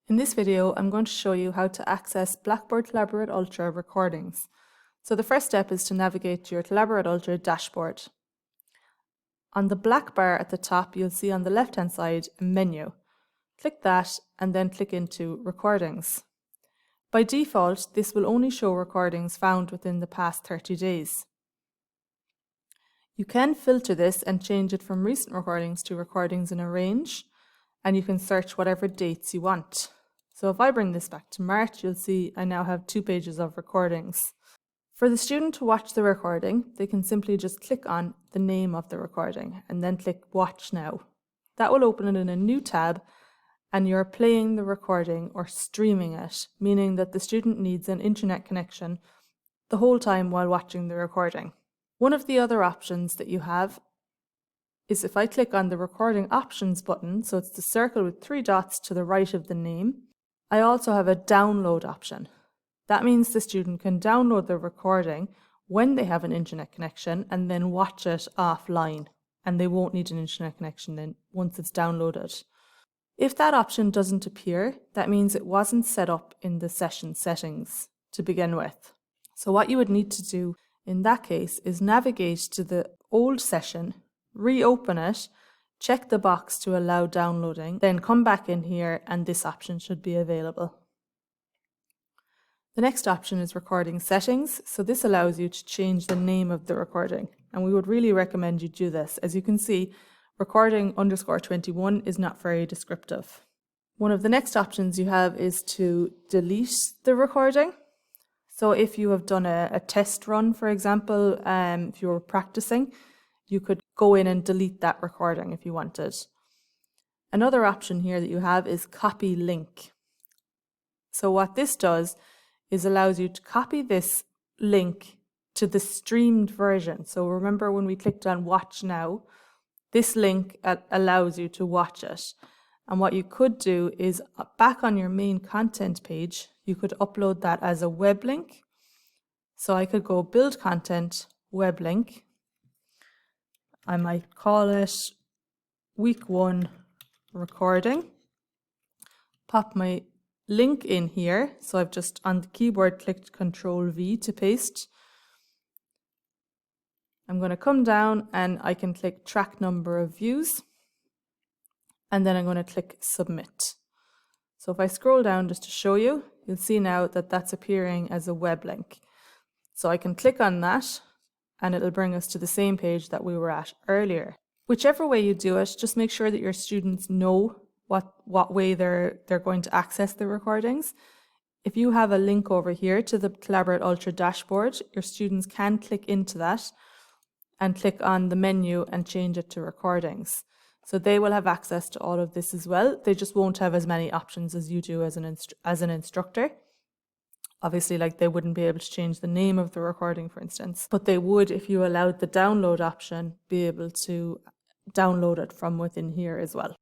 In this video, I'm going to show you how to access Blackboard Collaborate Ultra recordings. So the first step is to navigate to your Collaborate Ultra dashboard. On the black bar at the top, you'll see on the left-hand side a menu. Click that and then click into Recordings. By default, this will only show recordings found within the past 30 days. You can filter this and change it from recent recordings to recordings in a range, and you can search whatever dates you want. So if I bring this back to March, you'll see I now have 2 pages of recordings. For the student to watch the recording, they can simply just click on the name of the recording and then click Watch Now. That will open it in a new tab, and you're playing the recording or streaming it, meaning that the student needs an internet connection the whole time while watching the recording. One of the other options that you have is if I click on the Recording Options button, so it's the circle with 3 dots to the right of the name, I also have a download option. That means the student can download the recording when they have an internet connection and then watch it offline, and they won't need an internet connection then once it's downloaded. If that option doesn't appear, that means it wasn't set up in the session settings to begin with. So what you would need to do in that case is navigate to the old session, reopen it, check the box to allow downloading, then come back in here and this option should be available. The next option is recording settings. So this allows you to change the name of the recording, and we would really recommend you do this. As you can see, recording_21 is not very descriptive. One of the next options you have is to delete the recording. So if you have done a test run, for example, if you were practicing, you could go in and delete that recording if you wanted. Another option here that you have is copy link. So what this does is allows you to copy this link to the streamed version. So remember when we clicked on Watch Now, this link allows you to watch it. And what you could do is back on your main content page, you could upload that as a web link. So I could go build content, web link. I might call it week 1 recording. Pop my link in here. So I've just on the keyboard clicked Ctrl V to paste. I'm going to come down and I can click track number of views. And then I'm going to click submit. So if I scroll down just to show you, you'll see now that that's appearing as a web link. So I can click on that and it'll bring us to the same page that we were at earlier. Whichever way you do it, just make sure that your students know what way they're going to access the recordings. If you have a link over here to the Collaborate Ultra dashboard, your students can click into that and click on the menu and change it to recordings. So they will have access to all of this as well. They just won't have as many options as you do as an instructor. Obviously, like they wouldn't be able to change the name of the recording, for instance, but they would, if you allowed the download option, be able to download it from within here as well.